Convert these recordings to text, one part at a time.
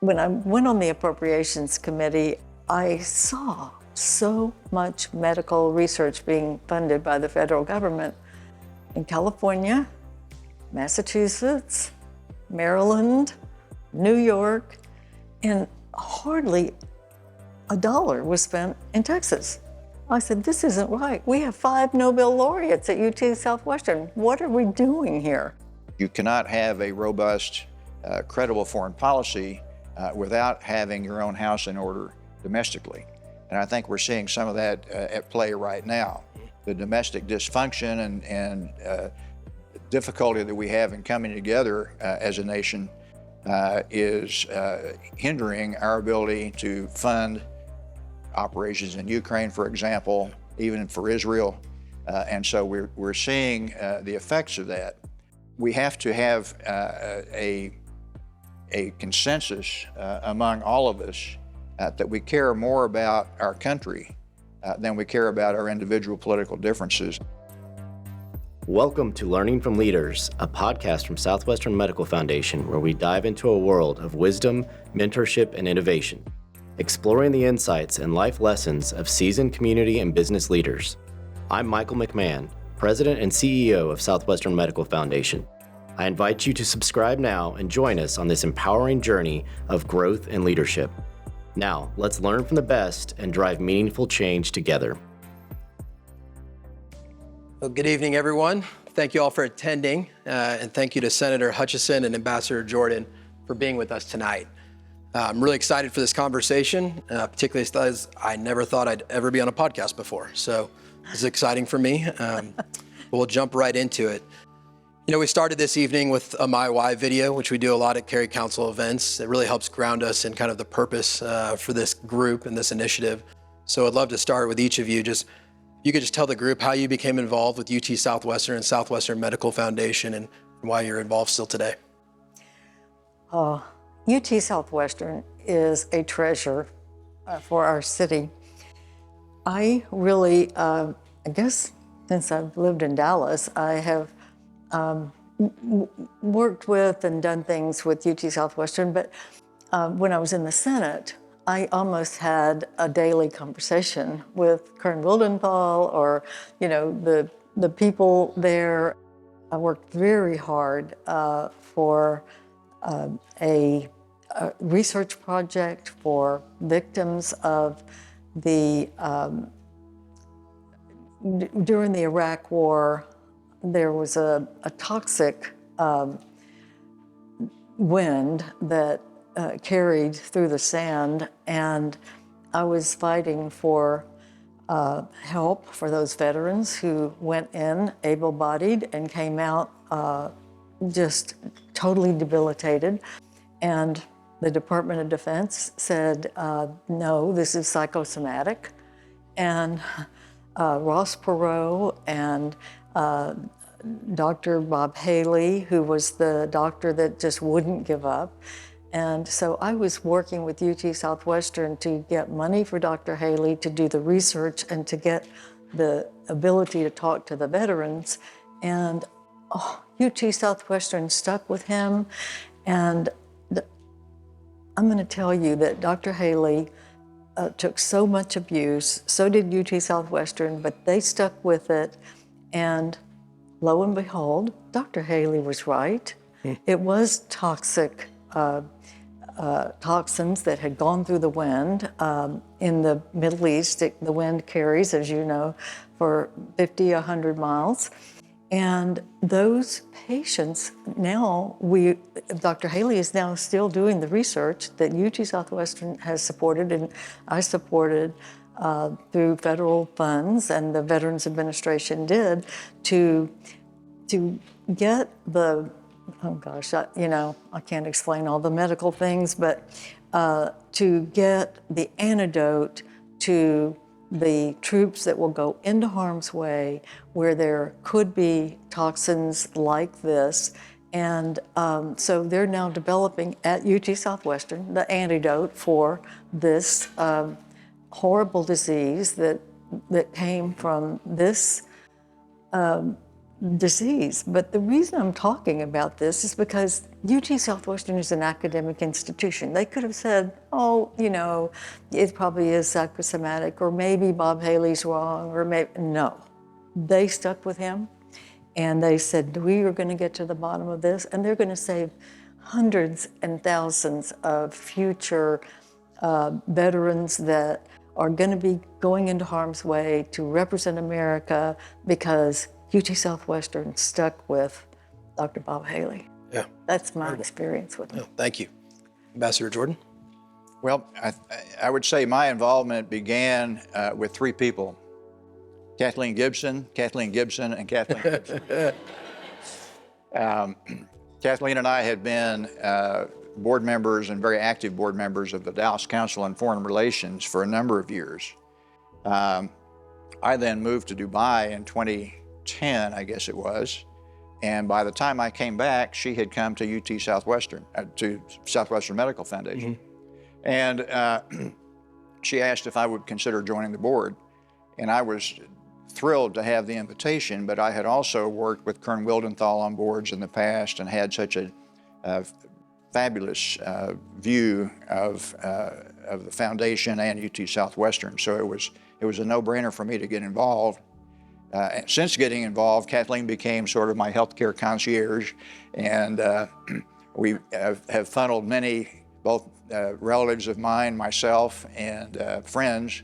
When I went on the Appropriations Committee, I saw so much medical research being funded by the federal government in California, Massachusetts, Maryland, New York, and hardly a dollar was spent in Texas. I said, this isn't right. We have 5 Nobel laureates at UT Southwestern. What are we doing here? You cannot have a robust, credible foreign policy without having your own house in order domestically. And I think we're seeing some of that at play right now. The domestic dysfunction and difficulty that we have in coming together as a nation is hindering our ability to fund operations in Ukraine, for example, even for Israel. And so we're seeing the effects of that. We have to have a consensus among all of us that we care more about our country than we care about our individual political differences. Welcome to Learning from Leaders, a podcast from Southwestern Medical Foundation where we dive into a world of wisdom, mentorship, and innovation, exploring the insights and life lessons of seasoned community and business leaders. I'm Michael McMahon, President and CEO of Southwestern Medical Foundation. I invite you to subscribe now and join us on this empowering journey of growth and leadership. Now, let's learn from the best and drive meaningful change together. Well, good evening, everyone. Thank you all for attending, and thank you to Senator Hutchison and Ambassador Jordan for being with us tonight. I'm really excited for this conversation, particularly as I never thought I'd ever be on a podcast before. So this is exciting for me. We'll jump right into it. You know, we started this evening with a My Why video, which we do a lot at Cary Council events. It really helps ground us in kind of the purpose for this group and this initiative. So I'd love to start with each of you. You could just tell the group how you became involved with UT Southwestern and Southwestern Medical Foundation and why you're involved still today. UT Southwestern is a treasure for our city. I really, I guess since I've lived in Dallas, I have worked with and done things with UT Southwestern, but when I was in the Senate, I almost had a daily conversation with Kern Wildenthal or, you know, the people there. I worked very hard for a research project for victims of the, during the Iraq War, there was a toxic wind that carried through the sand, and I was fighting for help for those veterans who went in able-bodied and came out just totally debilitated. And the Department of Defense said, no, this is psychosomatic. And Ross Perot and Dr. Bob Haley, who was the doctor that just wouldn't give up. And so I was working with UT Southwestern to get money for Dr. Haley to do the research and to get the ability to talk to the veterans. And UT Southwestern stuck with him. And I'm going to tell you that Dr. Haley took so much abuse, so did UT Southwestern, but they stuck with it. And lo and behold, Dr. Haley was right. It was toxic toxins that had gone through the wind. In the Middle East, the wind carries, as you know, for 50, 100 miles. And those patients now, Dr. Haley is now still doing the research that UT Southwestern has supported and I supported through federal funds and the Veterans Administration did to get the, oh gosh, I can't explain all the medical things, but to get the antidote to the troops that will go into harm's way where there could be toxins like this. And so they're now developing at UT Southwestern the antidote for this horrible disease that came from this disease. But the reason I'm talking about this is because UT Southwestern is an academic institution. They could have said, oh, it probably is psychosomatic, or maybe Bob Haley's wrong, or maybe, no. They stuck with him, and they said, we are going to get to the bottom of this, and they're going to save hundreds and thousands of future veterans that are going to be going into harm's way to represent America because UT Southwestern stuck with Dr. Bob Haley. Yeah. That's my experience with him. Oh, thank you. Ambassador Jordan? Well, I would say my involvement began with three people: Kathleen Gibson, and Kathleen Gibson. Kathleen and I had been board members and very active board members of the Dallas Council on Foreign Relations for a number of years. I then moved to Dubai in 2010, I guess it was. And by the time I came back, she had come to UT Southwestern, to Southwestern Medical Foundation. And she asked if I would consider joining the board. And I was thrilled to have the invitation, but I had also worked with Kern Wildenthal on boards in the past and had such a fabulous view of the foundation and UT Southwestern. So it was a no-brainer for me to get involved. And since getting involved, Kathleen became sort of my healthcare concierge, and we have funneled many, both relatives of mine, myself, and friends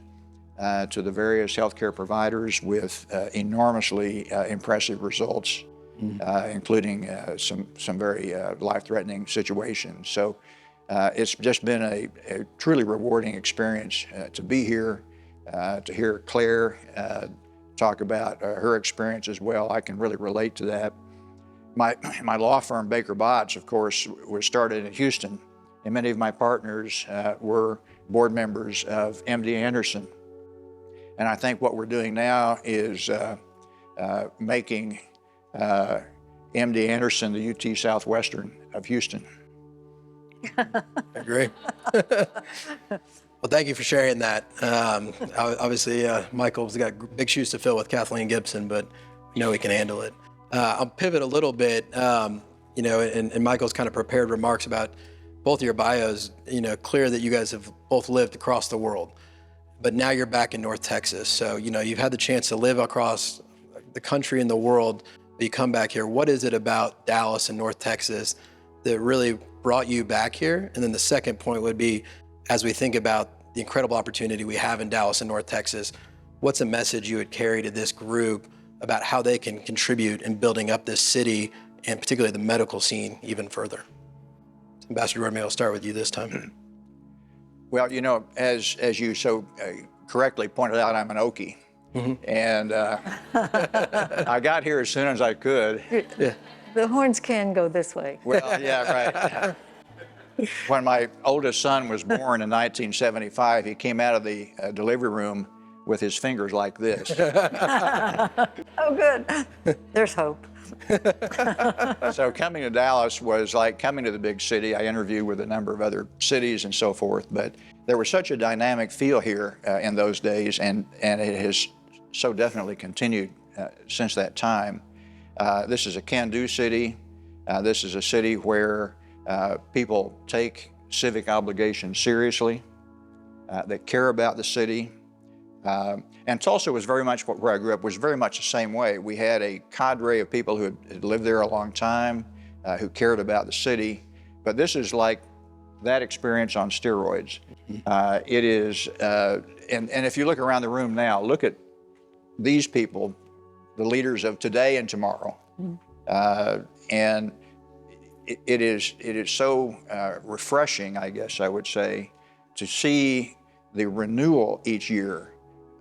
to the various healthcare providers with enormously impressive results, including some very life-threatening situations. So it's just been a truly rewarding experience to be here, to hear Claire talk about her experience as well. I can really relate to that. My law firm, Baker Botts, of course, was started in Houston, and many of my partners were board members of MD Anderson. And I think what we're doing now is making MD Anderson the UT Southwestern of Houston. Great. Well, thank you for sharing that. Obviously, Michael's got big shoes to fill with Kathleen Gibson, but we know he can handle it. I'll pivot a little bit, and Michael's kind of prepared remarks about both of your bios, clear that you guys have both lived across the world, but now you're back in North Texas. So, you've had the chance to live across the country and the world, but you come back here. What is it about Dallas and North Texas that really brought you back here? And then the second point would be, as we think about the incredible opportunity we have in Dallas and North Texas, what's a message you would carry to this group about how they can contribute in building up this city and particularly the medical scene even further? Ambassador Jordan, I'll start with you this time. Well, as you so correctly pointed out, I'm an Okie. And I got here as soon as I could. Yeah. The horns can go this way. Well, yeah, right. When my oldest son was born in 1975, he came out of the delivery room with his fingers like this. Oh, good. There's hope. So coming to Dallas was like coming to the big city. I interviewed with a number of other cities and so forth, but there was such a dynamic feel here in those days, and it has so definitely continued since that time. This is a can-do city. This is a city where people take civic obligations seriously, that care about the city. And Tulsa was very much where I grew up, was very much the same way. We had a cadre of people who had lived there a long time, who cared about the city. But this is like that experience on steroids. It is, and if you look around the room now, look at these people, the leaders of today and tomorrow. And it is so refreshing, I guess I would say, to see the renewal each year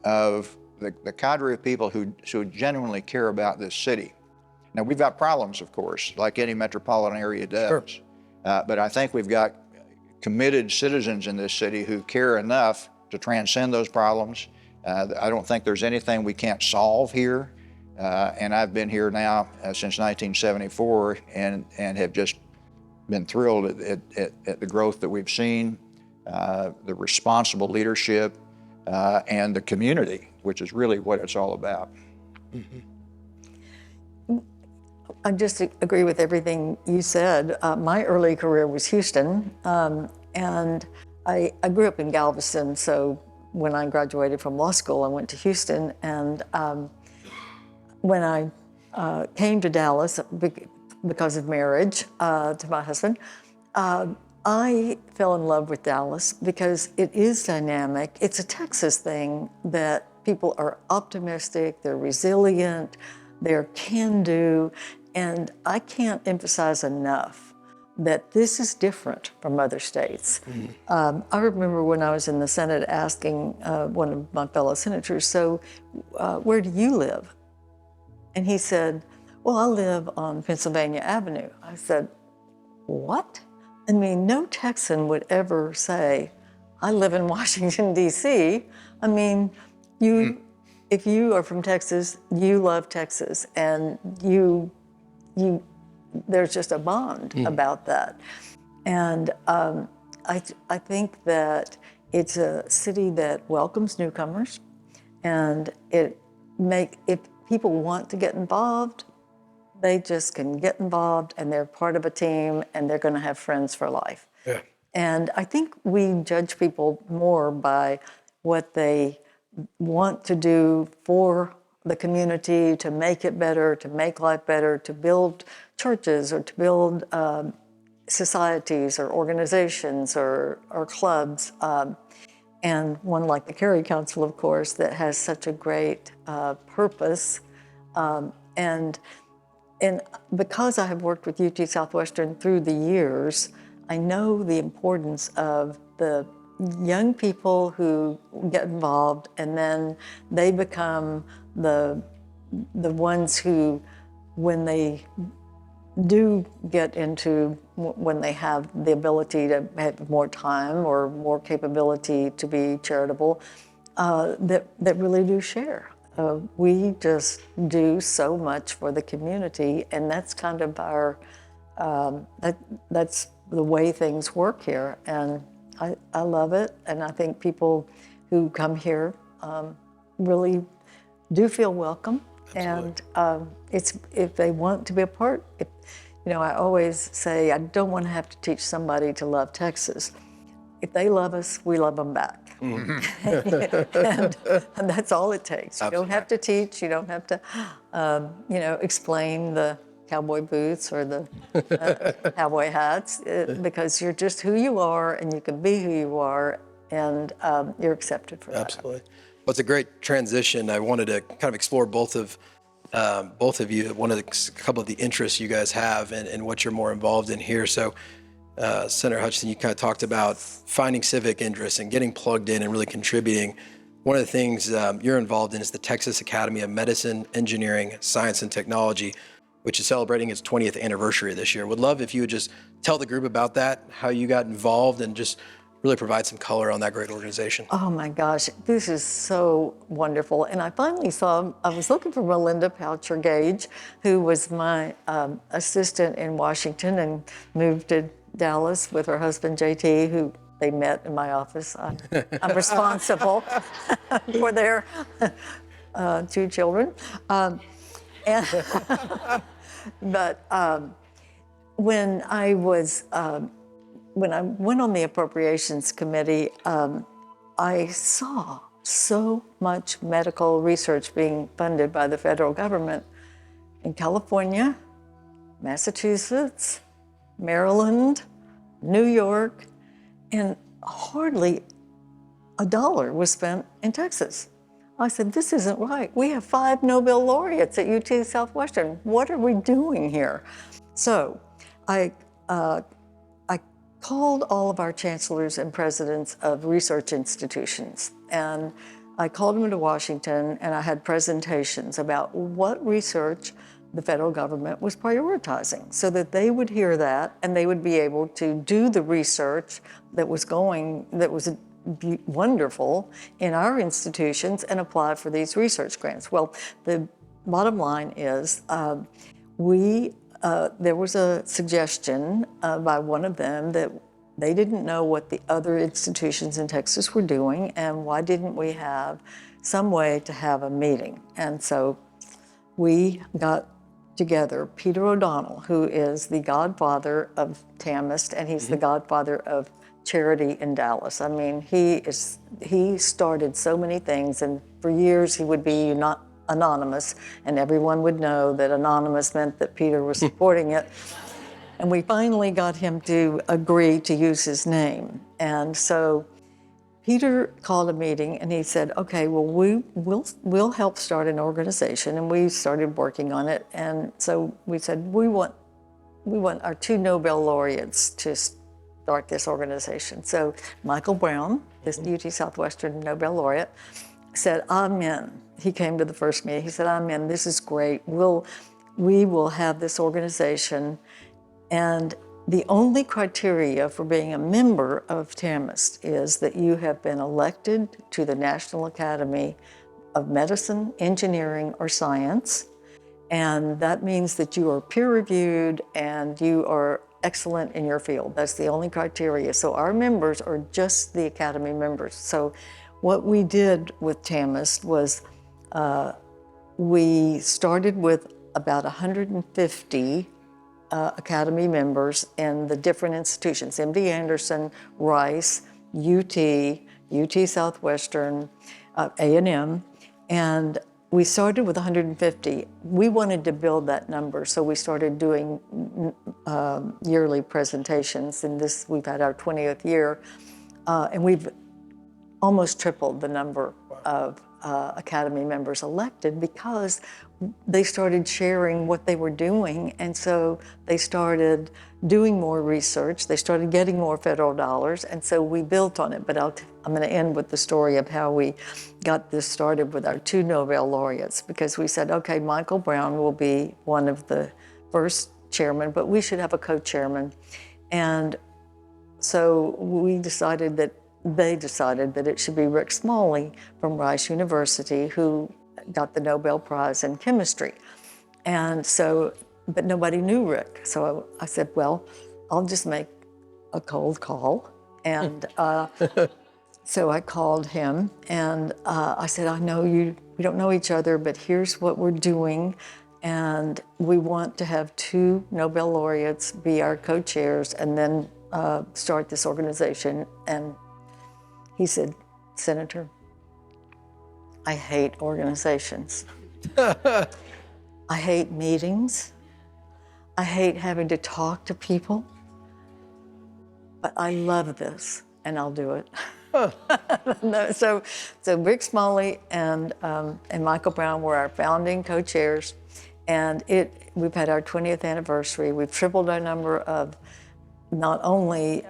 of the cadre of people who genuinely care about this city. Now, we've got problems, of course, like any metropolitan area does. Sure. But I think we've got committed citizens in this city who care enough to transcend those problems. I don't think there's anything we can't solve here. And I've been here now since 1974 and have just been thrilled at the growth that we've seen, the responsible leadership, and the community, which is really what it's all about. I just agree with everything you said. My early career was Houston, and I grew up in Galveston, so when I graduated from law school, I went to Houston, and when I came to Dallas because of marriage to my husband, I fell in love with Dallas because it is dynamic. It's a Texas thing that people are optimistic, they're resilient, they're can-do, and I can't emphasize enough that this is different from other states. I remember when I was in the Senate asking one of my fellow senators, so where do you live? And he said, well, I live on Pennsylvania Avenue. I said, what? I mean, no Texan would ever say, I live in Washington, D.C. I mean, if you are from Texas, you love Texas, and there's just a bond about that. And I think that it's a city that welcomes newcomers, and if people want to get involved, they just can get involved, and they're part of a team, and they're going to have friends for life. Yeah. And I think we judge people more by what they want to do for the community, to make it better, to make life better, to build churches or to build societies or organizations or clubs. And one like the Cary Council, of course, that has such a great purpose. And because I have worked with UT Southwestern through the years, I know the importance of the young people who get involved, and then they become the ones who, when they do get into, when they have the ability to have more time or more capability to be charitable, that really do share. We just do so much for the community, and that's kind of our, that's the way things work here. And I love it, and I think people who come here really do feel welcome. Absolutely. And if they want to be a part, I always say I don't want to have to teach somebody to love Texas. If they love us, we love them back. Mm-hmm. and that's all it takes. Absolutely. You don't have to teach. You don't have to, explain the cowboy boots or the cowboy hats, because you're just who you are, and you can be who you are, and you're accepted for that. Absolutely. Well, it's a great transition. I wanted to kind of explore both of you, a couple of the interests you guys have and what you're more involved in here. So, Senator Hutchison, you kind of talked about finding civic interest and getting plugged in and really contributing. One of the things you're involved in is the Texas Academy of Medicine, Engineering, Science, and Technology, which is celebrating its 20th anniversary this year. Would love if you would just tell the group about that, how you got involved, and just really provide some color on that great organization. Oh my gosh, this is so wonderful. And I finally I was looking for Melinda Poucher-Gage, who was my assistant in Washington and moved to Dallas with her husband, JT, who they met in my office. I'm responsible for their 2 children. But when I went on the Appropriations Committee, I saw so much medical research being funded by the federal government in California, Massachusetts, Maryland, New York, and hardly a dollar was spent in Texas. I said, this isn't right. We have 5 Nobel laureates at UT Southwestern. What are we doing here? So I called all of our chancellors and presidents of research institutions, and I called them to Washington, and I had presentations about what research the federal government was prioritizing, so that they would hear that and they would be able to do the research that was wonderful in our institutions and apply for these research grants. Well, the bottom line is there was a suggestion by one of them that they didn't know what the other institutions in Texas were doing, and why didn't we have some way to have a meeting? And so we got together Peter O'Donnell, who is the godfather of TAMIST, and he's the godfather of charity in Dallas. I mean, he started so many things, and for years he would be not anonymous, and everyone would know that anonymous meant that Peter was supporting it. And we finally got him to agree to use his name. And so Peter called a meeting and he said, okay, well, we'll help start an organization. And we started working on it. And so we said, we want our 2 Nobel laureates to start this organization. So Michael Brown, this UT Southwestern Nobel laureate, said, I'm in. He came to the first meeting. He said, I'm in. This is great. We will have this organization. And the only criteria for being a member of TAMIST is that you have been elected to the National Academy of Medicine, Engineering, or Science. And that means that you are peer-reviewed and you are excellent in your field. That's the only criteria. So our members are just the Academy members. So what we did with TAMIST was we started with about 150 Academy members in the different institutions, MD Anderson, Rice, UT Southwestern, A&M, and we started with 150. We wanted to build that number, so we started doing yearly presentations, and we've had our 20th year, and we've almost tripled the number of Academy members elected because they started sharing what they were doing, and so they started doing more research, they started getting more federal dollars, and so we built on it. But I'm going to end with the story of how we got this started with our 2 Nobel laureates, because we said, okay, Michael Brown will be one of the first chairmen, but we should have a co-chairman. And so they decided that it should be Rick Smalley from Rice University, who got the Nobel Prize in chemistry. And so, but nobody knew Rick. So I said, well, I'll just make a cold call. And so I called him and I said, I know we don't know each other, but here's what we're doing. And we want to have 2 Nobel laureates be our co-chairs and then start this organization. And he said, Senator, I hate organizations. I hate meetings. I hate having to talk to people. But I love this, and I'll do it. No, so Rick Smalley and Michael Brown were our founding co-chairs, and we've had our 20th anniversary. We've tripled our number of not only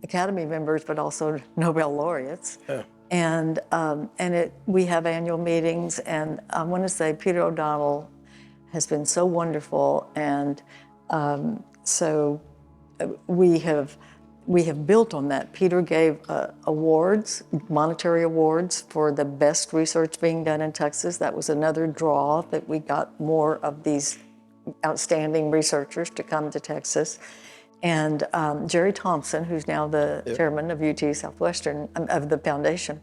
Academy members, but also Nobel laureates. Yeah. And we have annual meetings, and I want to say Peter O'Donnell has been so wonderful, and so we have built on that. Peter gave awards, monetary awards for the best research being done in Texas. That was another draw, that we got more of these outstanding researchers to come to Texas. And Jerry Thompson, who's now the chairman of UT Southwestern, of the foundation,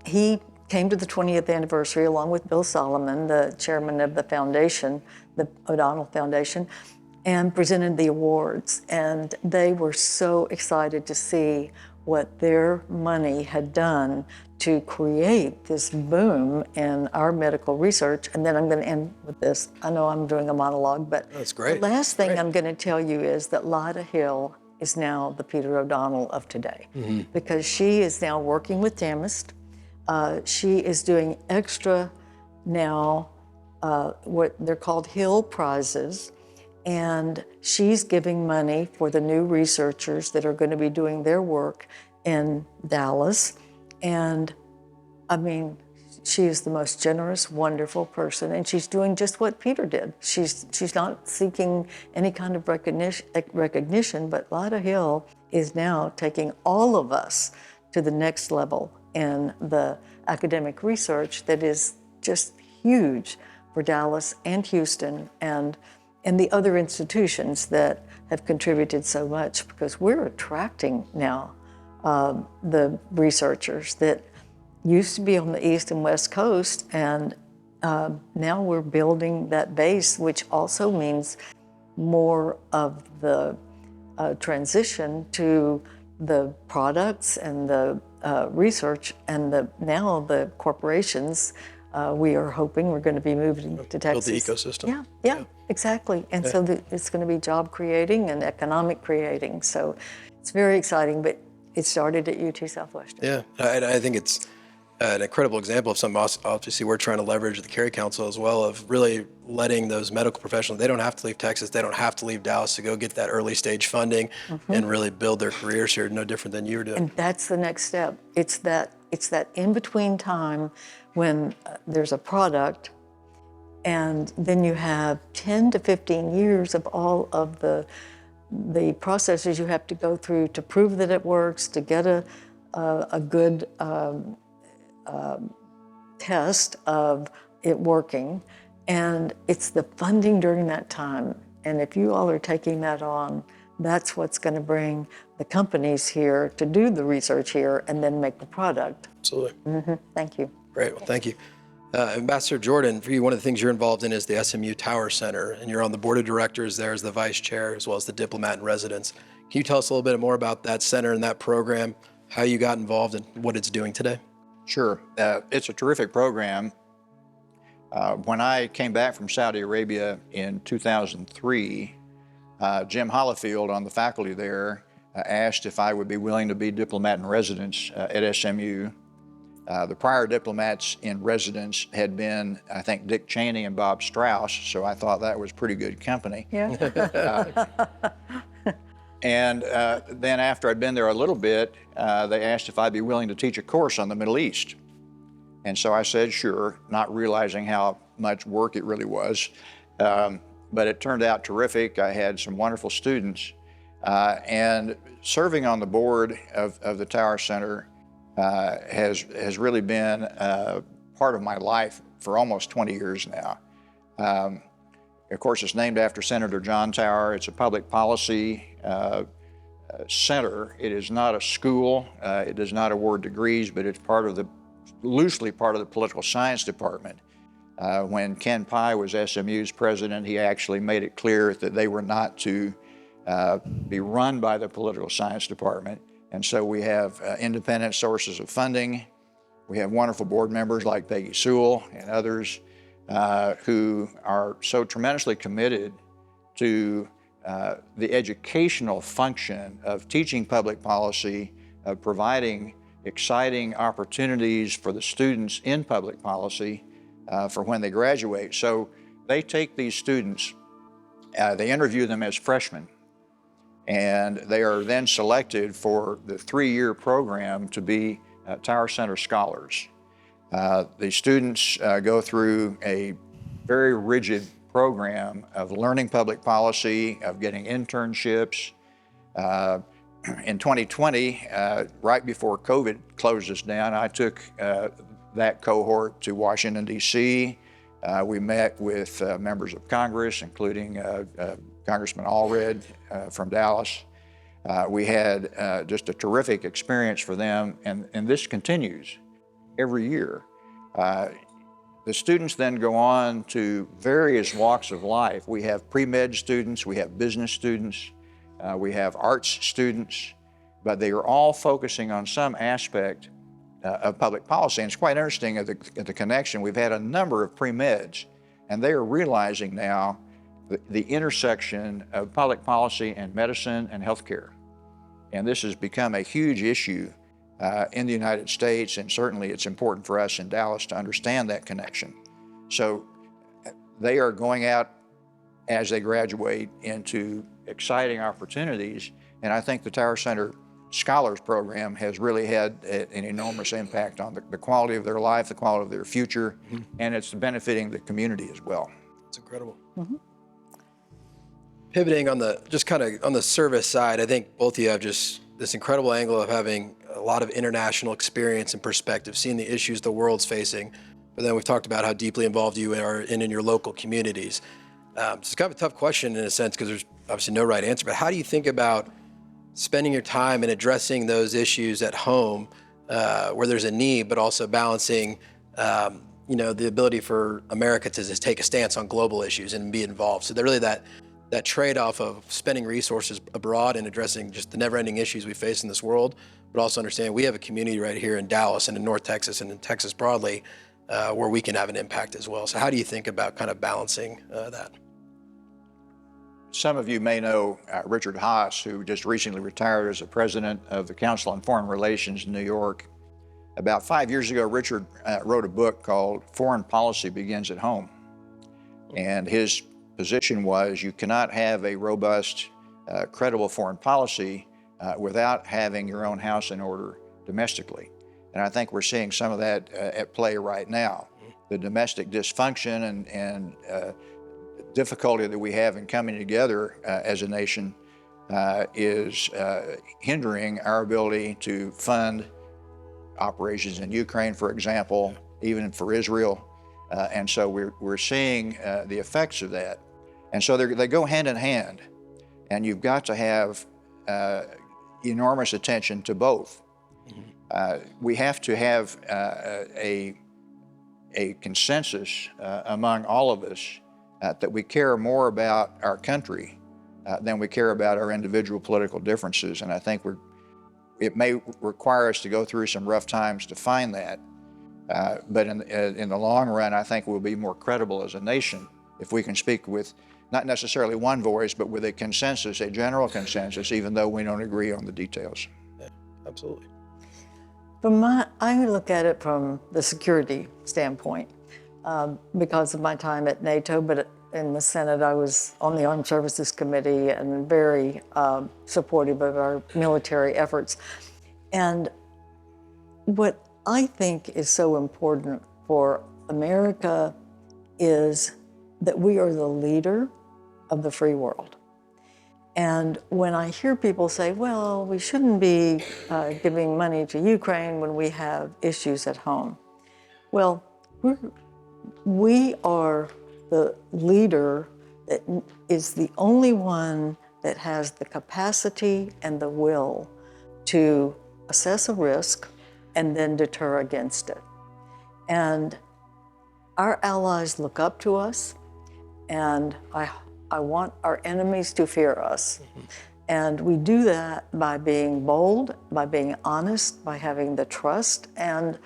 he came to the 20th anniversary along with Bill Solomon, the chairman of the foundation, the O'Donnell Foundation, and presented the awards. And they were so excited to see what their money had done to create this boom in our medical research. And then I'm going to end with this. I know I'm doing a monologue, but that's great. The last thing I'm going to tell you is that Lyda Hill is now the Peter O'Donnell of today, because she is now working with TAMIST. She is doing extra now, what they're called Hill Prizes, and she's giving money for the new researchers that are going to be doing their work in Dallas. And I mean, she is the most generous, wonderful person, and she's doing just what Peter did. She's not seeking any kind of recognition, but Lyda Hill is now taking all of us to the next level in the academic research that is just huge for Dallas and Houston and the other institutions that have contributed so much, because we're attracting now the researchers that used to be on the East and West Coast, and now we're building that base, which also means more of the transition to the products and the research and now the corporations. We are hoping we're going to be moving to Texas. Build the ecosystem. Yeah, exactly. And so it's going to be job creating and economic creating. So it's very exciting, but it started at UT Southwestern. Yeah, I think it's an incredible example of something obviously we're trying to leverage at the Cary Council as well, of really letting those medical professionals, they don't have to leave Texas, they don't have to leave Dallas to go get that early stage funding and really build their careers here, no different than you're doing. And that's the next step. It's that in-between time when there's a product, and then you have 10 to 15 years of all of the processes you have to go through to prove that it works, to get a good test of it working. And it's the funding during that time. And if you all are taking that on, that's what's going to bring the companies here to do the research here and then make the product. Absolutely. Thank you. Great, well, thank you. Ambassador Jordan, for you, one of the things you're involved in is the SMU Tower Center, and you're on the board of directors there as the vice chair, as well as the diplomat in residence. Can you tell us a little bit more about that center and that program, how you got involved and what it's doing today? Sure. It's a terrific program. When I came back from Saudi Arabia in 2003, Jim Hollifield on the faculty there asked if I would be willing to be diplomat in residence at SMU. The prior diplomats in residence had been, I think, Dick Cheney and Bob Strauss, so I thought that was pretty good company. Yeah. And then after I'd been there a little bit, they asked if I'd be willing to teach a course on the Middle East. And so I said, sure, not realizing how much work it really was. But it turned out terrific. I had some wonderful students. And serving on the board of the Tower Center has really been part of my life for almost 20 years now. Of course, it's named after Senator John Tower. It's a public policy center. It is not a school. It does not award degrees, but it's loosely part of the political science department. When Ken Pye was SMU's president, he actually made it clear that they were not to be run by the political science department. And so we have independent sources of funding. We have wonderful board members like Peggy Sewell and others who are so tremendously committed to the educational function of teaching public policy, of providing exciting opportunities for the students in public policy for when they graduate. So they take these students, they interview them as freshmen, and they are then selected for the 3-year program to be Tower Center Scholars. The students go through a very rigid program of learning public policy, of getting internships. In 2020, right before COVID closed us down, I took that cohort to Washington, D.C. We met with members of Congress, including Congressman Allred from Dallas. We had just a terrific experience for them, and this continues every year. The students then go on to various walks of life. We have pre-med students, we have business students, we have arts students, but they are all focusing on some aspect of public policy. And it's quite interesting at the connection. We've had a number of pre-meds, and they are realizing now the intersection of public policy and medicine and healthcare. And this has become a huge issue in the United States, and certainly it's important for us in Dallas to understand that connection. So they are going out as they graduate into exciting opportunities, and I think the Tower Center Scholars Program has really had an enormous impact on the quality of their life, the quality of their future, and it's benefiting the community as well. It's incredible. Pivoting on the service side, I think both of you have just this incredible angle of having a lot of international experience and perspective, seeing the issues the world's facing. But then we've talked about how deeply involved you are in your local communities. So it's kind of a tough question in a sense, because there's obviously no right answer, but how do you think about spending your time and addressing those issues at home where there's a need, but also balancing the ability for America to just take a stance on global issues and be involved. So really that trade-off of spending resources abroad and addressing just the never-ending issues we face in this world, but also understanding we have a community right here in Dallas and in North Texas and in Texas broadly where we can have an impact as well. So how do you think about kind of balancing that? Some of you may know Richard Haas, who just recently retired as the president of the Council on Foreign Relations in New York. About 5 years ago, Richard wrote a book called Foreign Policy Begins at Home. And his position was you cannot have a robust, credible foreign policy without having your own house in order domestically. And I think we're seeing some of that at play right now. The domestic dysfunction and difficulty that we have in coming together as a nation is hindering our ability to fund operations in Ukraine, for example, even for Israel. And so we're seeing the effects of that. And so they go hand in hand. And you've got to have enormous attention to both. We have to have a consensus among all of us that we care more about our country than we care about our individual political differences. And I think it may require us to go through some rough times to find that. But in the long run, I think we'll be more credible as a nation if we can speak with not necessarily one voice, but with a consensus, a general consensus, even though we don't agree on the details. Yeah, absolutely. I look at it from the security standpoint because of my time at NATO, but in the Senate, I was on the Armed Services Committee and very supportive of our military efforts. And what I think is so important for America is that we are the leader of the free world. And when I hear people say, well, we shouldn't be giving money to Ukraine when we have issues at home. Well, we are the leader that is the only one that has the capacity and the will to assess a risk and then deter against it. And our allies look up to us, and I want our enemies to fear us. And we do that by being bold, by being honest, by having the trust, and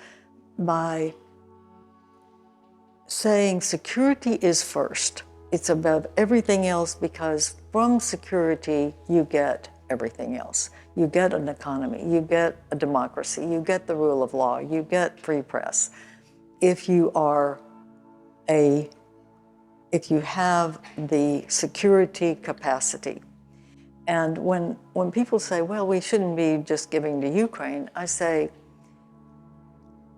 by saying security is first. It's above everything else because from security, you get everything else. You get an economy, you get a democracy, you get the rule of law, you get free press. If you have the security capacity. And when people say, well, we shouldn't be just giving to Ukraine, I say,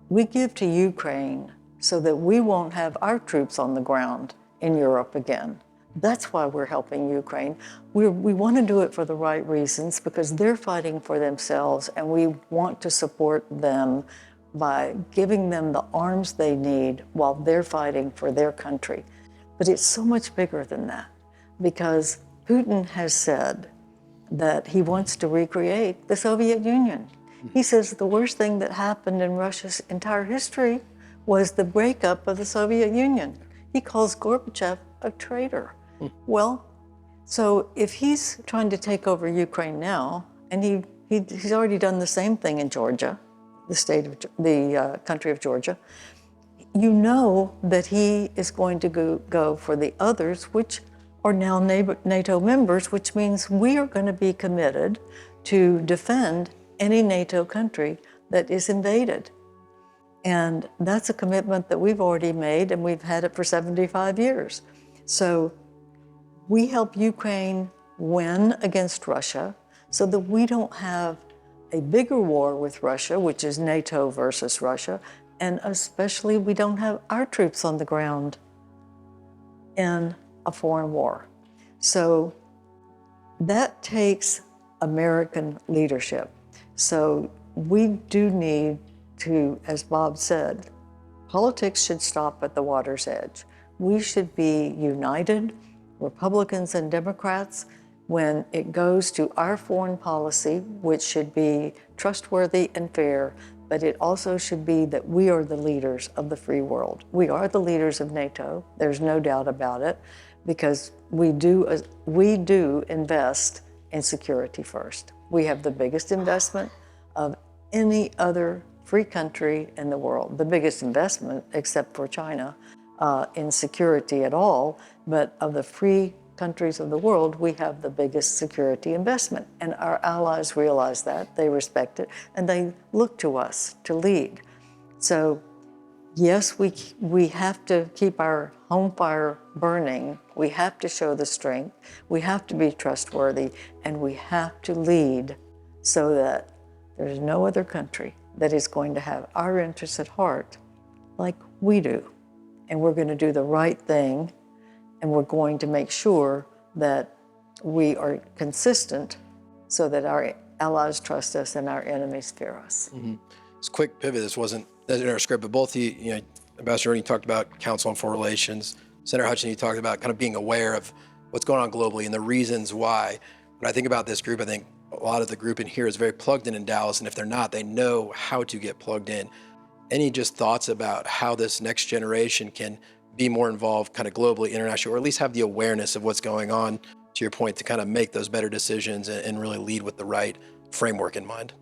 we give to Ukraine so that we won't have our troops on the ground in Europe again. That's why we're helping Ukraine. We want to do it for the right reasons because they're fighting for themselves, and we want to support them by giving them the arms they need while they're fighting for their country. But it's so much bigger than that because Putin has said that he wants to recreate the Soviet Union. He says the worst thing that happened in Russia's entire history was the breakup of the Soviet Union. He calls Gorbachev a traitor. Well, so if he's trying to take over Ukraine now, and he's already done the same thing in Georgia, the country of Georgia, you know that he is going to go for the others, which are now NATO members, which means we are going to be committed to defend any NATO country that is invaded. And that's a commitment that we've already made, and we've had it for 75 years. So we help Ukraine win against Russia so that we don't have a bigger war with Russia, which is NATO versus Russia, and especially we don't have our troops on the ground in a foreign war. So that takes American leadership. So we do need to, as Bob said, politics should stop at the water's edge. We should be united, Republicans and Democrats, when it goes to our foreign policy, which should be trustworthy and fair, but it also should be that we are the leaders of the free world. We are the leaders of NATO, there's no doubt about it, because we do invest in security first. We have the biggest investment of any other free country in the world, the biggest investment, except for China, in security at all, but of the free countries of the world, we have the biggest security investment. And our allies realize that, they respect it, and they look to us to lead. So yes, we have to keep our home fire burning. We have to show the strength. We have to be trustworthy, and we have to lead so that there's no other country that is going to have our interests at heart like we do. And we're going to do the right thing, and we're going to make sure that we are consistent so that our allies trust us and our enemies fear us. Mm-hmm. It's a quick pivot. This wasn't in our script, but both Ambassador Jordan, you talked about Council on Foreign Relations. Senator Hutchison, you talked about kind of being aware of what's going on globally and the reasons why. When I think about this group, I think a lot of the group in here is very plugged in Dallas, and if they're not, they know how to get plugged in. Any just thoughts about how this next generation can be more involved kind of globally, internationally, or at least have the awareness of what's going on, to your point, to kind of make those better decisions and really lead with the right framework in mind?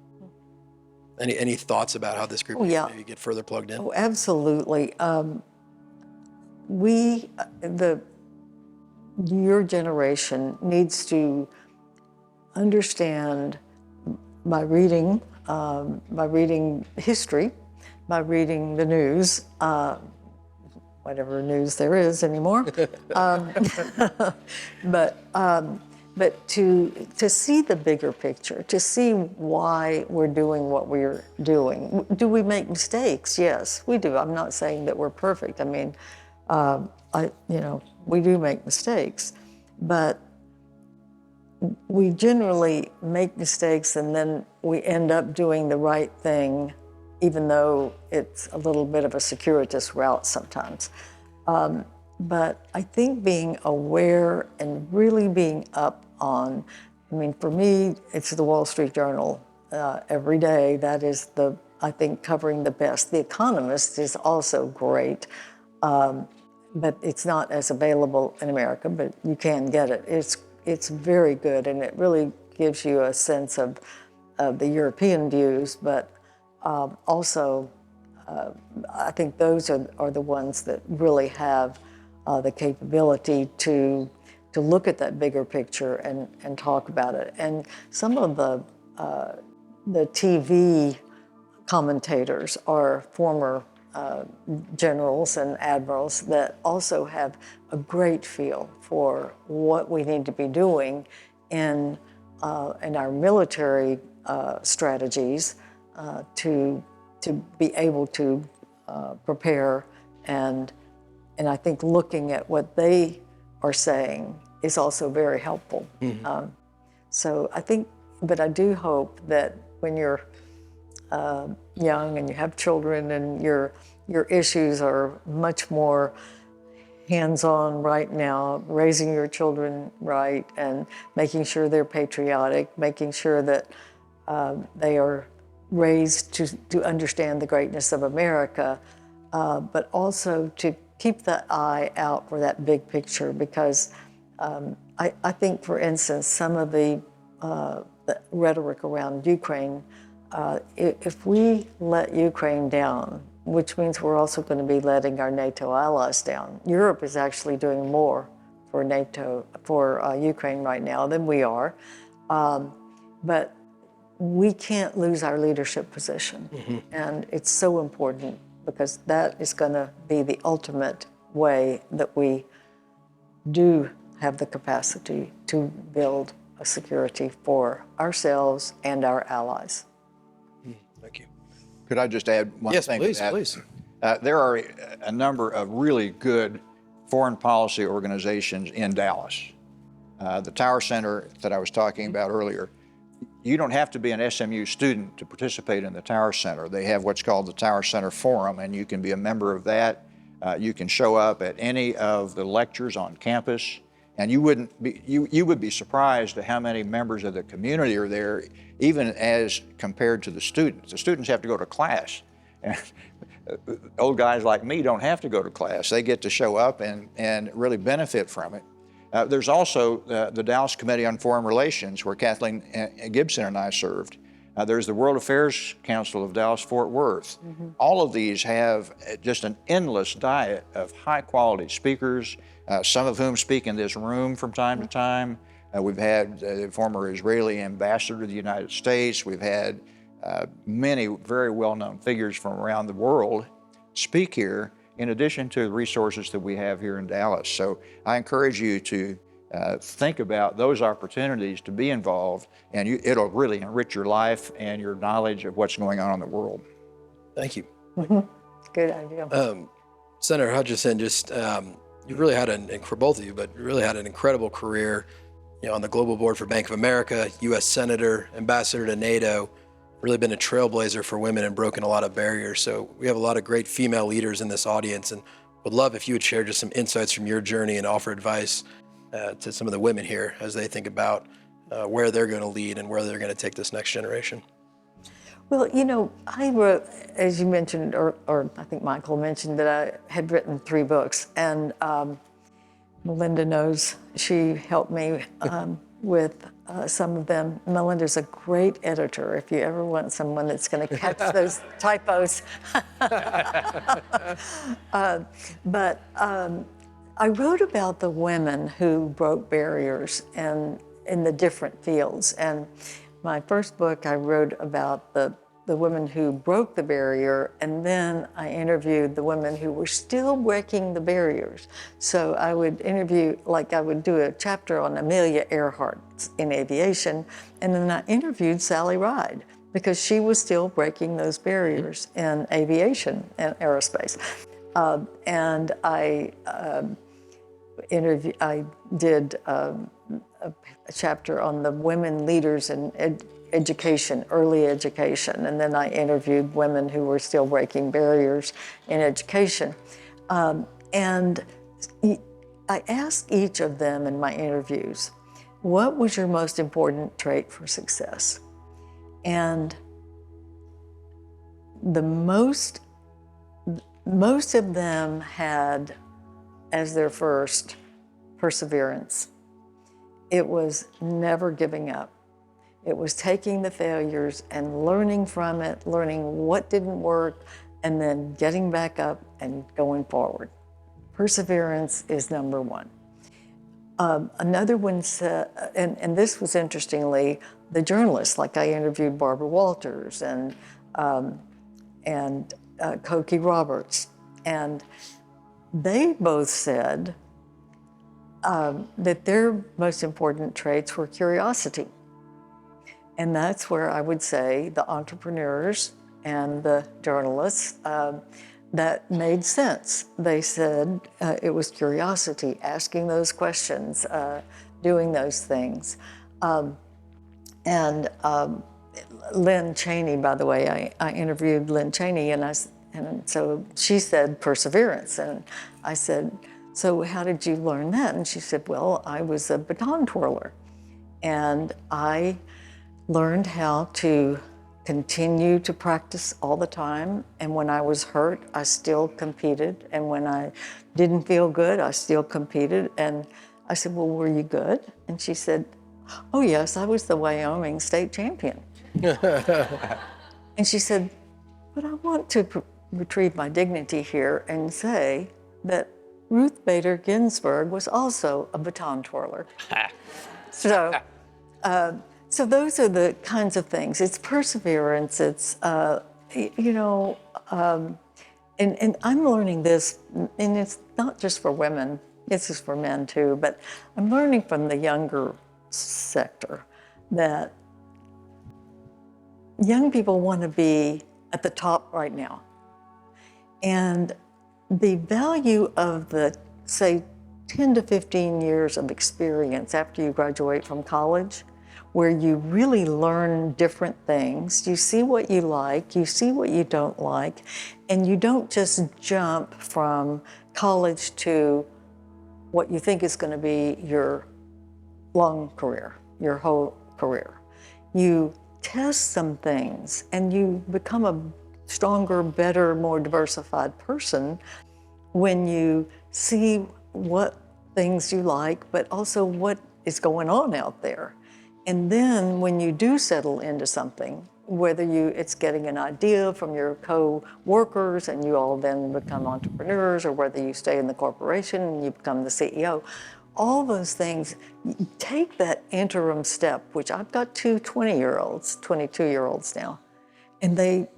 Any thoughts about how this group can maybe get further plugged in? Oh, absolutely. Your generation needs to understand by reading history, by reading the news, whatever news there is anymore, but to see the bigger picture, to see why we're doing what we're doing. Do we make mistakes? Yes, we do. I'm not saying that we're perfect. I mean, we do make mistakes, but we generally make mistakes and then we end up doing the right thing, even though it's a little bit of a circuitous route sometimes. But I think being aware and really being up on, for me, it's the Wall Street Journal every day. That is I think, covering the best. The Economist is also great, but it's not as available in America, but you can get it. It's very good, and it really gives you a sense of the European views, but also I think those are the ones that really have the capability to look at that bigger picture and talk about it. And some of the TV commentators are former generals and admirals that also have a great feel for what we need to be doing in our military strategies to be able to prepare, and I think looking at what they are saying is also very helpful. Mm-hmm. So I think, but I do hope that when you're young and you have children and your issues are much more hands-on right now, raising your children right and making sure they're patriotic, making sure that they are raised to understand the greatness of America, but also to keep the eye out for that big picture, because I think, for instance, some of the rhetoric around Ukraine, if we let Ukraine down, which means we're also going to be letting our NATO allies down. Europe is actually doing more for Ukraine right now than we are, but we can't lose our leadership position. Mm-hmm. And it's so important, because that is going to be the ultimate way that we do have the capacity to build a security for ourselves and our allies. Thank you. Could I just add one thing to that? Please. There are a number of really good foreign policy organizations in Dallas. The Tower Center that I was talking about earlier, you don't have to be an SMU student to participate in the Tower Center. They have what's called the Tower Center Forum, and you can be a member of that. You can show up at any of the lectures on campus, And you would be surprised at how many members of the community are there, even as compared to the students. The students have to go to class. And old guys like me don't have to go to class. They get to show up and really benefit from it. There's also the Dallas Committee on Foreign Relations, where Kathleen Gibson and I served. There's the World Affairs Council of Dallas-Fort Worth. All of these have just an endless diet of high-quality speakers, some of whom speak in this room from time to time. We've had the former Israeli ambassador to the United States. We've had many very well-known figures from around the world speak here, in addition to the resources that we have here in Dallas. So I encourage you to think about those opportunities to be involved, and it'll really enrich your life and your knowledge of what's going on in the world. Thank you. Good idea. Senator Hutchison, you really had for both of you, but you really had an incredible career, on the global board for Bank of America, U.S. Senator, Ambassador to NATO, really been a trailblazer for women and broken a lot of barriers. So we have a lot of great female leaders in this audience, and would love if you would share just some insights from your journey and offer advice to some of the women here as they think about where they're going to lead and where they're going to take this next generation. Well, I wrote, as you mentioned, or I think Michael mentioned, that I had written 3 books, and Melinda knows. She helped me with some of them. Melinda's a great editor if you ever want someone that's going to catch those typos. But I wrote about the women who broke barriers and in the different fields. And my first book, I wrote about the women who broke the barrier, and then I interviewed the women who were still breaking the barriers. So I would interview, I would do a chapter on Amelia Earhart in aviation, and then I interviewed Sally Ride, because she was still breaking those barriers in aviation and aerospace. And I did a chapter on the women leaders in education, early education, and then I interviewed women who were still breaking barriers in education. And I asked each of them in my interviews, what was your most important trait for success? And most of them had as their first perseverance. It was never giving up. It was taking the failures and learning from it, learning what didn't work, and then getting back up and going forward. Perseverance is number one. Another one said, and this was interestingly, the journalists, like I interviewed Barbara Walters and Cokie Roberts, and they both said that their most important traits were curiosity. And that's where I would say the entrepreneurs and the journalists, that made sense. They said it was curiosity, asking those questions, doing those things. And Lynn Cheney, by the way, I interviewed Lynn Cheney, and so she said perseverance. And I said, so how did you learn that? And she said, well, I was a baton twirler. And I learned how to continue to practice all the time. And when I was hurt, I still competed. And when I didn't feel good, I still competed. And I said, well, were you good? And she said, oh yes, I was the Wyoming state champion. And she said, but I want to retrieve my dignity here and say that Ruth Bader Ginsburg was also a baton twirler. So those are the kinds of things. It's perseverance. It's, and I'm learning this, and it's not just for women, this is for men too, but I'm learning from the younger sector that young people want to be at the top right now. And the value of the, say, 10 to 15 years of experience after you graduate from college, where you really learn different things, you see what you like, you see what you don't like, and you don't just jump from college to what you think is going to be your long career, your whole career. You test some things and you become a stronger, better, more diversified person when you see what things you like, but also what is going on out there. And then when you do settle into something, whether it's getting an idea from your co-workers and you all then become entrepreneurs, or whether you stay in the corporation and you become the CEO, all those things, take that interim step, which I've got two 20-year-olds, 22-year-olds now, and they,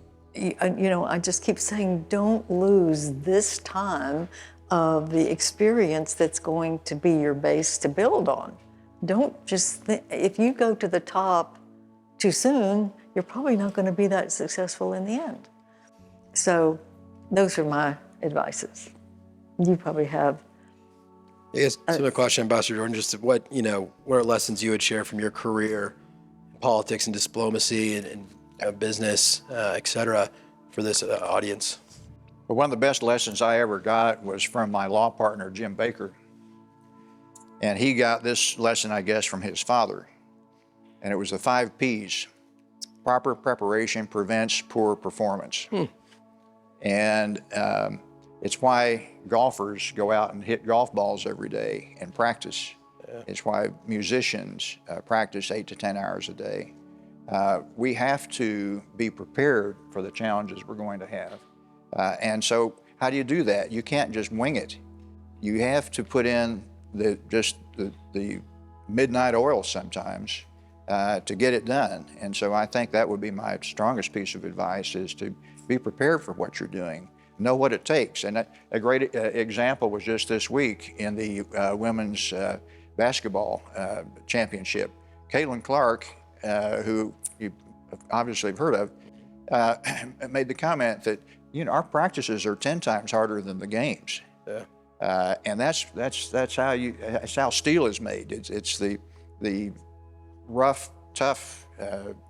I just keep saying, don't lose this time of the experience that's going to be your base to build on. Don't just if you go to the top too soon, you're probably not going to be that successful in the end. So those are my advices. You probably have. Yes, similar question, Ambassador Jordan, just what are lessons you would share from your career in politics and diplomacy and business, et cetera, for this audience? Well, one of the best lessons I ever got was from my law partner, Jim Baker. And he got this lesson, I guess, from his father. And it was the 5 Ps. Proper preparation prevents poor performance. And it's why golfers go out and hit golf balls every day and practice. Yeah. It's why musicians practice 8 to 10 hours a day. We have to be prepared for the challenges we're going to have. And so how do you do that? You can't just wing it. You have to put in the midnight oil sometimes to get it done. And so I think that would be my strongest piece of advice, is to be prepared for what you're doing. Know what it takes. And a great example was just this week in the women's basketball championship. Caitlin Clark, who you obviously have heard of, made the comment that, our practices are 10 times harder than the games. Yeah. And that's how steel is made. It's the rough, tough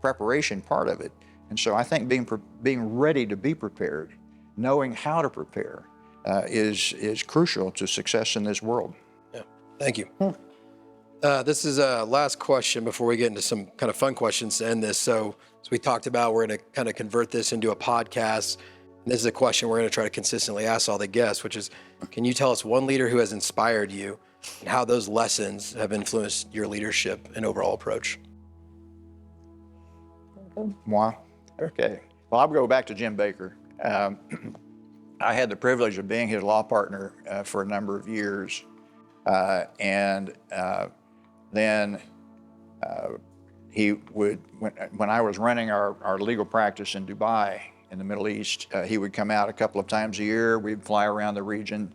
preparation part of it. And so I think being ready to be prepared, knowing how to prepare, is crucial to success in this world. Yeah, thank you. This is a last question before we get into some kind of fun questions to end this. So as we talked about, we're going to kind of convert this into a podcast. And this is a question we're going to try to consistently ask all the guests, which is, can you tell us one leader who has inspired you and how those lessons have influenced your leadership and overall approach? Moi? Okay. Well, I'll go back to Jim Baker. I had the privilege of being his law partner for a number of years. And then he would, when I was running our legal practice in Dubai, in the Middle East, he would come out a couple of times a year. We'd fly around the region,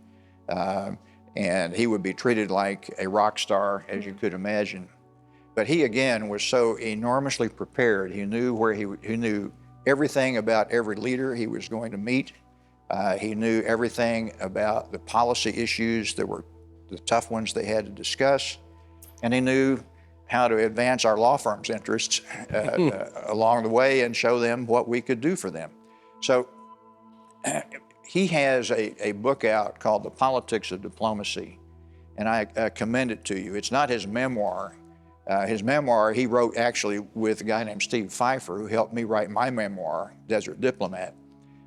and he would be treated like a rock star, as you could imagine. But he, again, was so enormously prepared. He knew he knew everything about every leader he was going to meet. He knew everything about the policy issues that were the tough ones they had to discuss. And he knew how to advance our law firm's interests along the way and show them what we could do for them. So he has a book out called The Politics of Diplomacy, and I commend it to you. It's not his memoir. His memoir he wrote actually with a guy named Steve Pfeiffer, who helped me write my memoir, Desert Diplomat.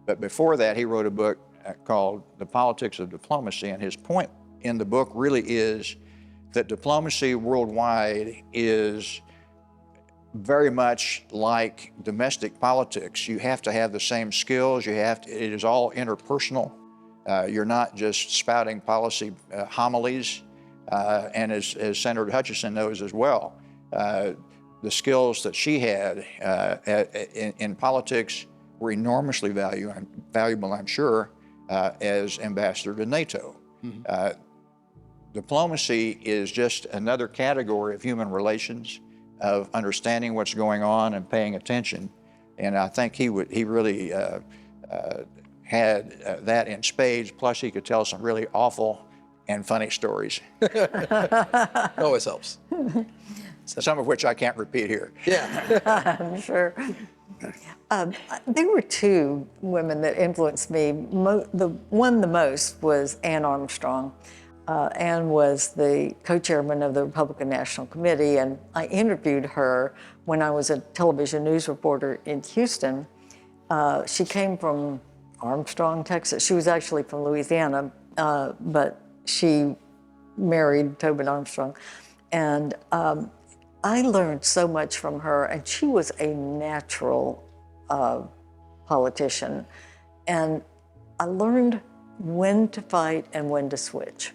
But before that, he wrote a book called The Politics of Diplomacy, and his point in the book really is that diplomacy worldwide is very much like domestic politics. You have to have the same skills. It is all interpersonal. You're not just spouting policy homilies. And as Senator Hutchison knows as well, the skills that she had in politics were enormously valuable, I'm sure, as ambassador to NATO. Mm-hmm. Diplomacy is just another category of human relations, of understanding what's going on and paying attention. And I think he really had that in spades, plus he could tell some really awful and funny stories. Always helps. Some of which I can't repeat here. Yeah. I'm sure. There were two women that influenced me. The one the most was Anne Armstrong. Ann was the co-chairman of the Republican National Committee, and I interviewed her when I was a television news reporter in Houston. She came from Armstrong, Texas. She was actually from Louisiana, but she married Tobin Armstrong. And I learned so much from her, and she was a natural politician. And I learned when to fight and when to switch.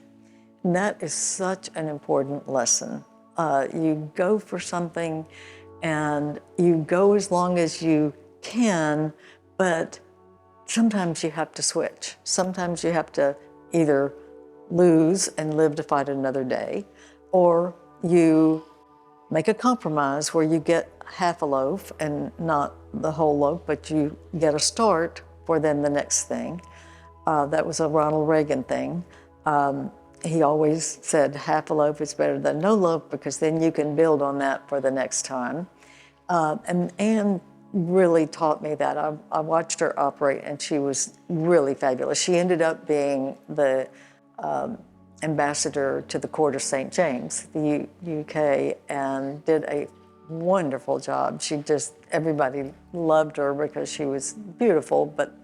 And that is such an important lesson. You go for something and you go as long as you can, but sometimes you have to switch. Sometimes you have to either lose and live to fight another day, or you make a compromise where you get half a loaf and not the whole loaf, but you get a start for then the next thing. That was a Ronald Reagan thing. He always said half a loaf is better than no loaf, because then you can build on that for the next time. And Ann really taught me that. I watched her operate, and she was really fabulous. She ended up being the ambassador to the Court of St. James, the UK, and did a wonderful job. Everybody loved her because she was beautiful, but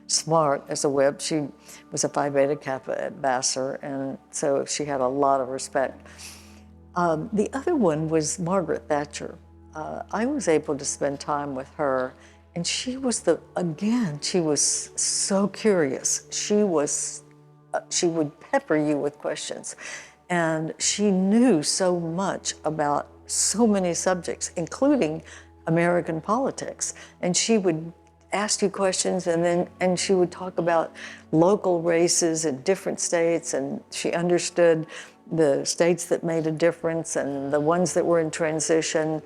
smart as a whip. She was a Phi Beta Kappa at Vassar, and so she had a lot of respect. The other one was Margaret Thatcher. I was able to spend time with her, and she was she was so curious. She would pepper you with questions, and she knew so much about so many subjects, including American politics. And she would ask you questions, and she would talk about local races in different states, and she understood the states that made a difference and the ones that were in transition.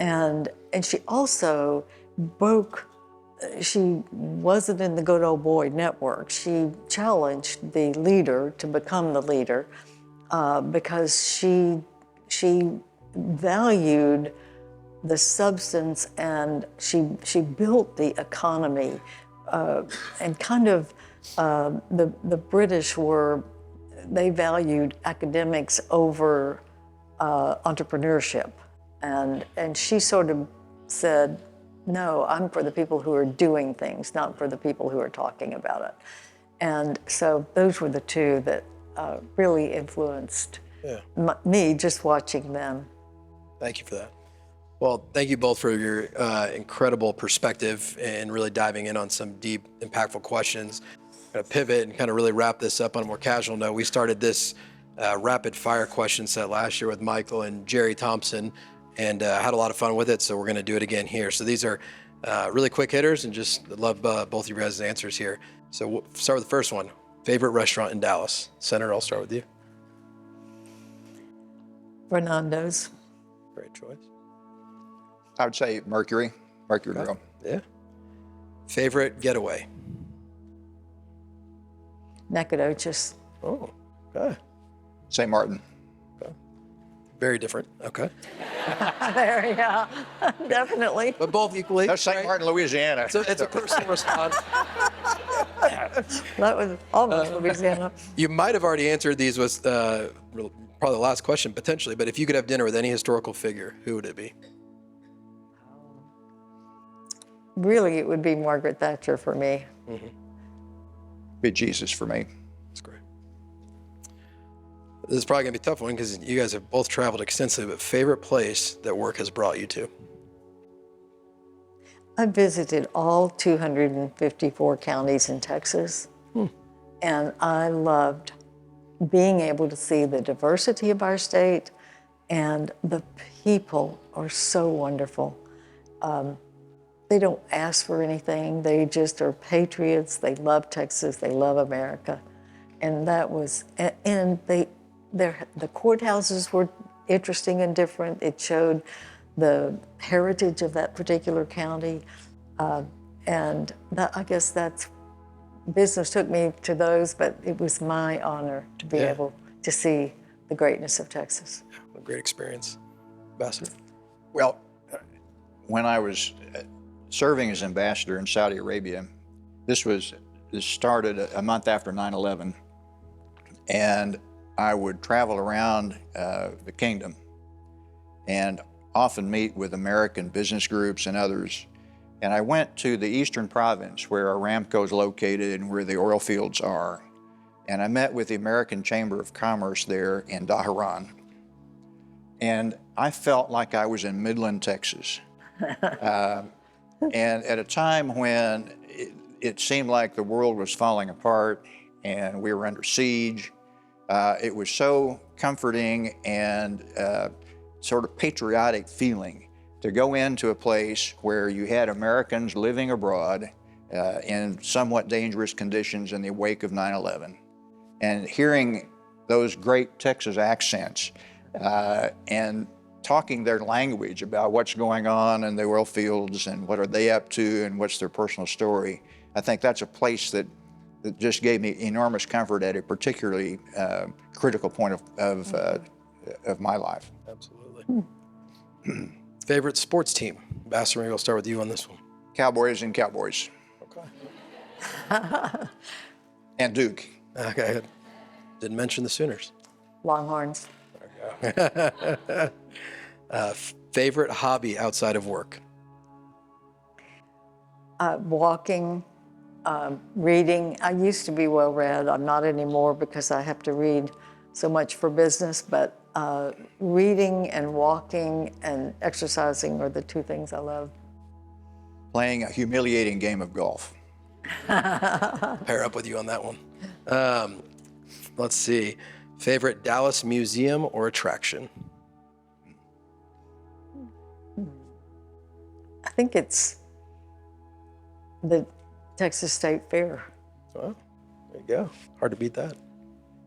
And she also she wasn't in the good old boy network. She challenged the leader to become the leader because she valued the substance, and she built the economy, and kind of the British they valued academics over entrepreneurship, and she sort of said, no, I'm for the people who are doing things, not for the people who are talking about it. And so those were the two that really influenced me, just watching them. Thank you for that. Well, thank you both for your incredible perspective and really diving in on some deep, impactful questions. I'm going to pivot and kind of really wrap this up on a more casual note. We started this rapid fire question set last year with Michael and Jerry Thompson, and had a lot of fun with it, so we're going to do it again here. So these are really quick hitters, and just love both of you guys' answers here. So we'll start with the first one. Favorite restaurant in Dallas? Senator, I'll start with you. Fernando's. Great choice. I would say Mercury Grill. Yeah. Favorite getaway? Nacogdoches. Oh, okay. St. Martin. Okay. Very different. Okay. There, yeah, definitely. But both equally. That's St. right? Martin, Louisiana. So it's a personal response. That was almost Louisiana. You might have already answered these with probably the last question, potentially, but if you could have dinner with any historical figure, who would it be? Really, it would be Margaret Thatcher for me. Mm-hmm. Be Jesus for me. That's great. This is probably going to be a tough one because you guys have both traveled extensively, but favorite place that work has brought you to? I visited all 254 counties in Texas, and I loved being able to see the diversity of our state, and the people are so wonderful. They don't ask for anything. They just are patriots. They love Texas. They love America. And that was, and the courthouses were interesting and different. It showed the heritage of that particular county. And that, I guess that's, business took me to those, but it was my honor to be able to see the greatness of Texas. A great experience. Ambassador? Well, when I was serving as ambassador in Saudi Arabia, this started a month after 9/11, and I would travel around the kingdom and often meet with American business groups and others. And I went to the eastern province where Aramco is located and where the oil fields are. And I met with the American Chamber of Commerce there in Daharan. And I felt like I was in Midland, Texas. And at a time when it seemed like the world was falling apart and we were under siege, it was so comforting and sort of patriotic feeling to go into a place where you had Americans living abroad in somewhat dangerous conditions in the wake of 9/11, and hearing those great Texas accents and talking their language about what's going on in the oil fields and what are they up to and what's their personal story. I think that's a place that just gave me enormous comfort at a particularly critical point of my life. Absolutely. Favorite sports team? Ambassador, maybe I'll start with you on this one. Cowboys and Cowboys. Okay. And Duke. Okay. Didn't mention the Sooners. Longhorns. Favorite hobby outside of work? Walking, reading. I used to be well-read. I'm not anymore because I have to read so much for business, but reading and walking and exercising are the two things I love. Playing a humiliating game of golf. Pair up with you on that one. Let's see. Favorite Dallas museum or attraction? I think it's the Texas State Fair. Well, there you go. Hard to beat that.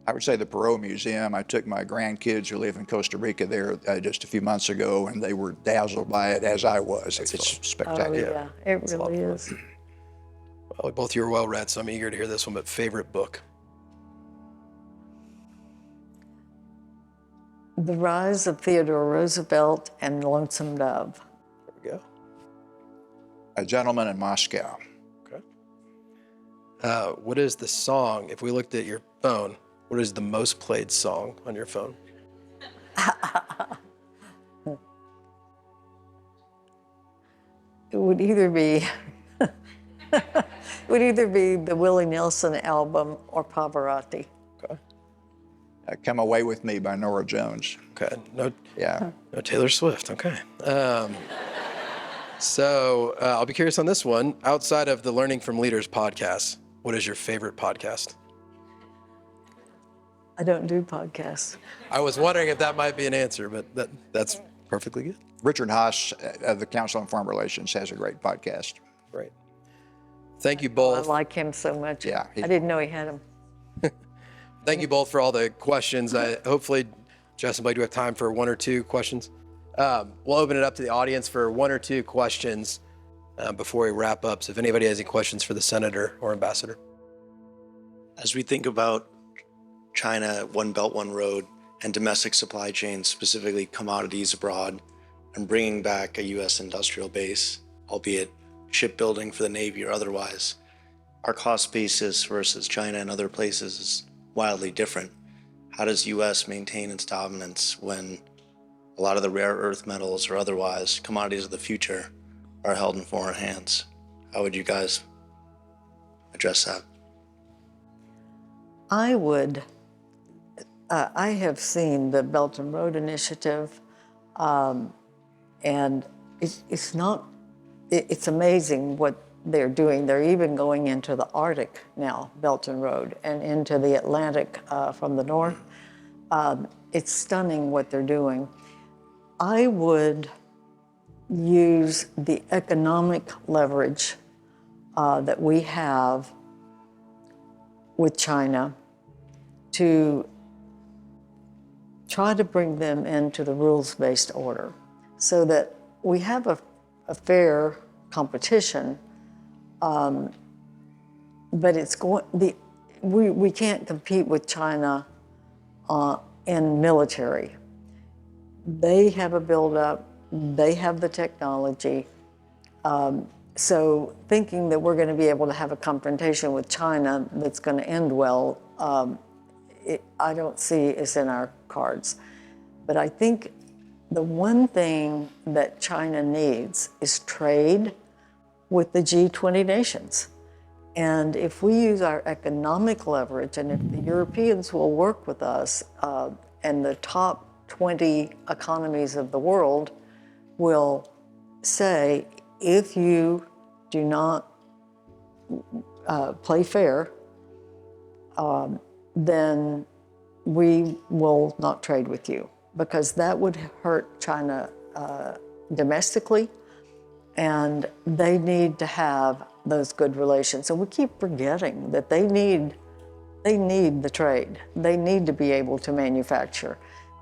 I would say the Perot Museum. I took my grandkids who live in Costa Rica there just a few months ago, and they were dazzled by it as I was. It's spectacular. Oh, yeah, it really is. Well, both of you are well read, so I'm eager to hear this one, but favorite book? The Rise of Theodore Roosevelt and Lonesome Dove. There we go. A Gentleman in Moscow. Okay. What is the song, if we looked at your phone, what is the most played song on your phone? It would either be the Willie Nelson album or Pavarotti. Okay. Come Away With Me by Norah Jones. Okay. No Taylor Swift. Okay. So I'll be curious on this one. Outside of the Learning from Leaders podcast, what is your favorite podcast? I don't do podcasts. I was wondering if that might be an answer, but that's perfectly good. Richard Haas of the Council on Foreign Relations has a great podcast. Great. Thank you I both. like him so much. Yeah, I didn't know he had them. Thank you both for all the questions. Hopefully, Jess and Blake, do we have time for one or two questions? We'll open it up to the audience for one or two questions before we wrap up. So if anybody has any questions for the Senator or Ambassador. As we think about China, One Belt, One Road, and domestic supply chains, specifically commodities abroad, and bringing back a U.S. industrial base, albeit shipbuilding for the Navy or otherwise, our cost basis versus China and other places is wildly different. How does U.S. maintain its dominance when a lot of the rare earth metals or otherwise commodities of the future are held in foreign hands? How would you guys address that? I have seen the Belt and Road Initiative, and it's amazing what they're doing. They're even going into the Arctic now, Belt and Road, and into the Atlantic from the north. It's stunning what they're doing. I would use the economic leverage that we have with China to try to bring them into the rules-based order so that we have a fair competition, but we can't compete with China in military. They have a buildup, they have the technology, so thinking that we're going to be able to have a confrontation with China that's going to end well I don't see is in our cards. But I think the one thing that China needs is trade with the G20 nations. And if we use our economic leverage, and if the Europeans will work with us, and the top 20 economies of the world will say, if you do not play fair, then we will not trade with you, because that would hurt China domestically, and they need to have those good relations. So we keep forgetting that they need the trade. They need to be able to manufacture,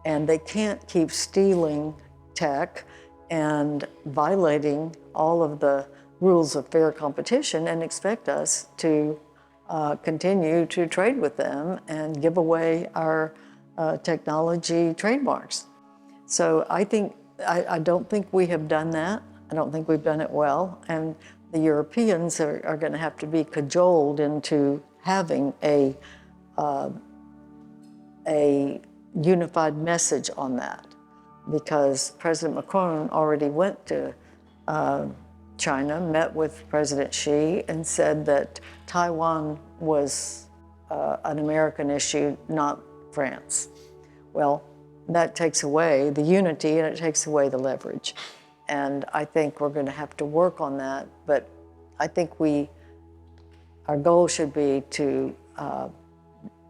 and they can't keep stealing tech and violating all of the rules of fair competition and expect us to continue to trade with them and give away our technology trademarks. So I don't think we have done that. I don't think we've done it well. And the Europeans are going to have to be cajoled into having a unified message on that, because President Macron already went to China, met with President Xi, and said that Taiwan was an American issue, not France. Well, that takes away the unity and it takes away the leverage. And I think we're going to have to work on that. But I think our goal should be to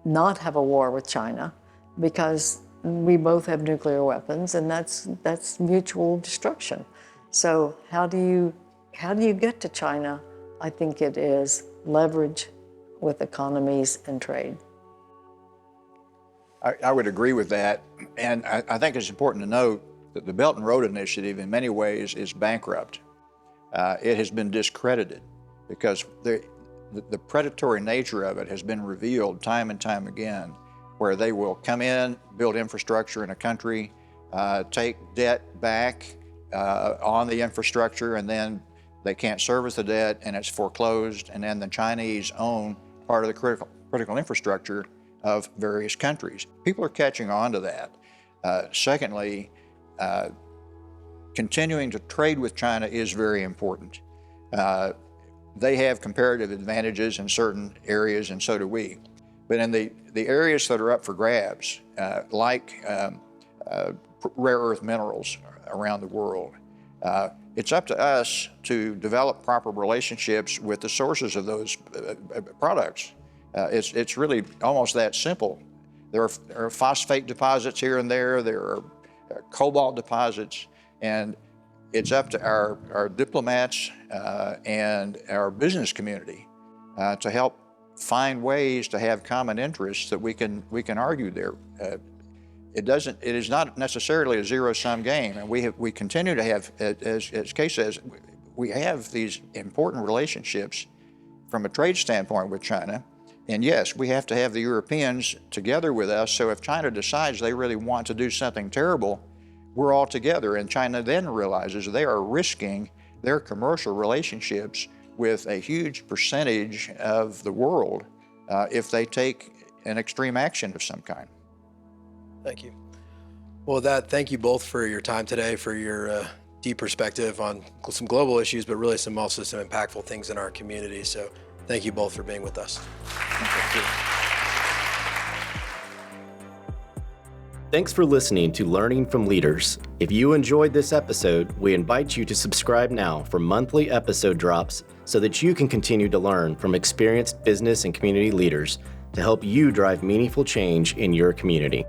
not have a war with China, because we both have nuclear weapons, and that's mutual destruction. So how do you get to China? I think it is leverage with economies and trade. I would agree with that, and I think it's important to note that the Belt and Road Initiative in many ways is bankrupt. It has been discredited because the predatory nature of it has been revealed time and time again, where they will come in, build infrastructure in a country, take debt back on the infrastructure, and then they can't service the debt and it's foreclosed, and then the Chinese own part of the critical infrastructure of various countries. People are catching on to that. Secondly, continuing to trade with China is very important. They have comparative advantages in certain areas, and so do we. But in the areas that are up for grabs, like rare earth minerals around the world, it's up to us to develop proper relationships with the sources of those products. It's really almost that simple. There are phosphate deposits here and there are cobalt deposits, and it's up to our diplomats and our business community to help find ways to have common interests that we can argue there. It is not necessarily a zero-sum game, and we continue to have, as Kay says, we have these important relationships from a trade standpoint with China. And yes, we have to have the Europeans together with us, so if China decides they really want to do something terrible, we're all together. And China then realizes they are risking their commercial relationships with a huge percentage of the world if they take an extreme action of some kind. Thank you. Well, with that, thank you both for your time today, for your deep perspective on some global issues, but really some impactful things in our community. So thank you both for being with us. Thank you. Thanks for listening to Learning from Leaders. If you enjoyed this episode, we invite you to subscribe now for monthly episode drops so that you can continue to learn from experienced business and community leaders to help you drive meaningful change in your community.